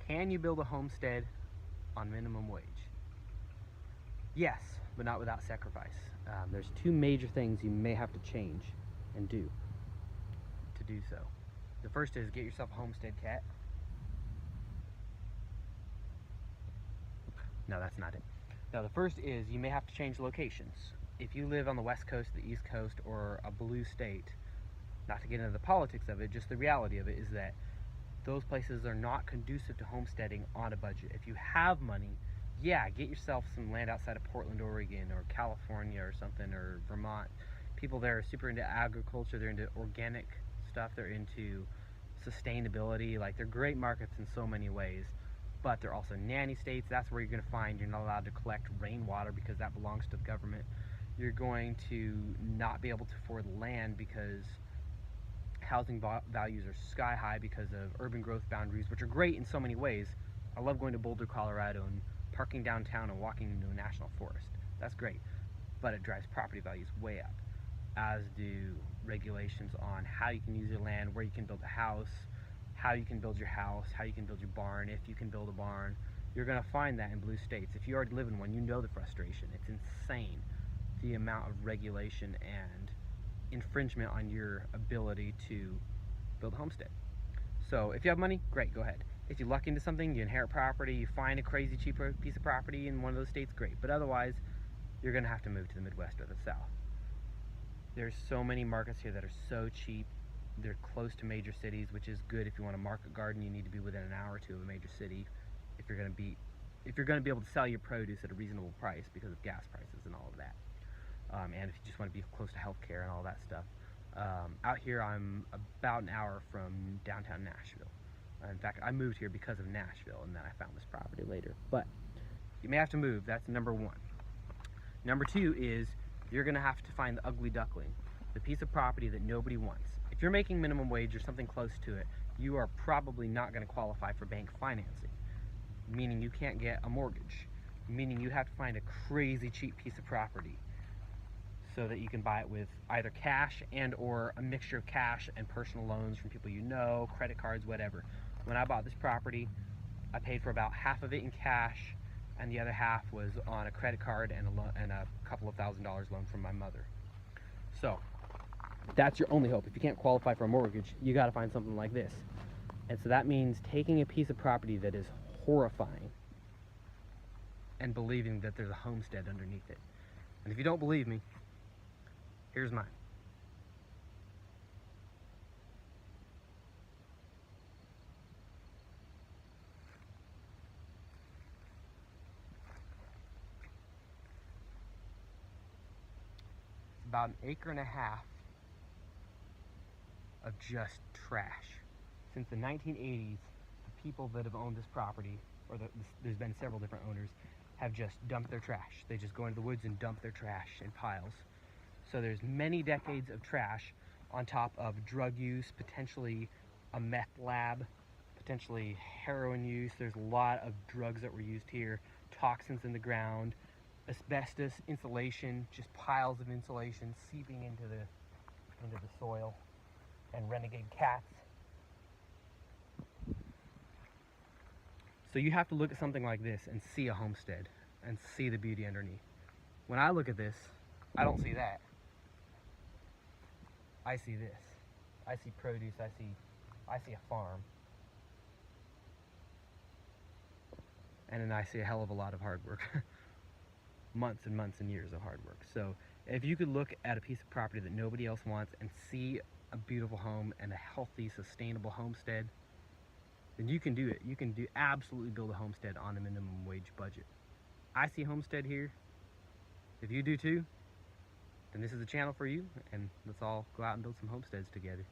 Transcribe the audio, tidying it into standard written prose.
Can you build a homestead on minimum wage? Yes, but not without sacrifice. There's two major things you may have to change and do to do so. The first is get yourself a homestead cat. No, that's not it. Now, the first is you may have to change locations. If you live on the West Coast, the East Coast, or a blue state, not to get into the politics of it, just the reality of it is that those places are not conducive to homesteading on a budget. If you have money, yeah, get yourself some land outside of Portland, Oregon, or California or something, or Vermont. People there are super into agriculture, they're into organic stuff, they're into sustainability. Like, they're great markets in so many ways, but they're also nanny states. That's where you're going to find you're not allowed to collect rainwater because that belongs to the government. You're going to not be able to afford land because housing values are sky high because of urban growth boundaries, which are great in so many ways. I love going to Boulder, Colorado and parking downtown and walking into a national forest. That's great, but it drives property values way up, as do regulations on how you can use your land, where you can build a house, how you can build your house, how you can build your barn, if you can build a barn. You're going to find that in blue states. If you already live in one, you know the frustration. It's insane, the amount of regulation and infringement on your ability to build a homestead. So if you have money, great, go ahead. If you luck into something, you inherit property, you find a crazy cheap piece of property in one of those states, great. But otherwise, you're going to have to move to the Midwest or the South. There's so many markets here that are so cheap. They're close to major cities, which is good. If you want a market garden, you need to be within an hour or two of a major city if you're going to be able to sell your produce at a reasonable price because of gas prices and all of that. And if you just want to be close to healthcare and all that stuff. Out here, I'm about an hour from downtown Nashville. In fact, I moved here because of Nashville, and then I found this property later. But you may have to move. That's number one. Number two is you're going to have to find the ugly duckling, the piece of property that nobody wants. If you're making minimum wage or something close to it, you are probably not going to qualify for bank financing, meaning you can't get a mortgage, meaning you have to find a crazy cheap piece of property so that you can buy it with either cash and or a mixture of cash and personal loans from people you know, credit cards, whatever. When I bought this property, I paid for about half of it in cash, and the other half was on a credit card and a couple of $1,000s loan from my mother. So that's your only hope. If you can't qualify for a mortgage, you got to find something like this. And so that means taking a piece of property that is horrifying and believing that there's a homestead underneath it. And if you don't believe me, here's mine. It's about an acre and a half of just trash. Since the 1980s, the people that have owned this property, or there's been several different owners, have just dumped their trash. They just go into the woods and dump their trash in piles. So there's many decades of trash on top of drug use, potentially a meth lab, potentially heroin use. There's a lot of drugs that were used here, toxins in the ground, asbestos, insulation, just piles of insulation seeping into the soil, and renegade cats. So you have to look at something like this and see a homestead and see the beauty underneath. When I look at this, I don't see that. I see this. I see produce, I see a farm. And then I see a hell of a lot of hard work. Months and months and years of hard work. So if you could look at a piece of property that nobody else wants and see a beautiful home and a healthy, sustainable homestead, then you can do it. You can absolutely build a homestead on a minimum wage budget. I see homestead here. If you do too, then this is the channel for you, and let's all go out and build some homesteads together.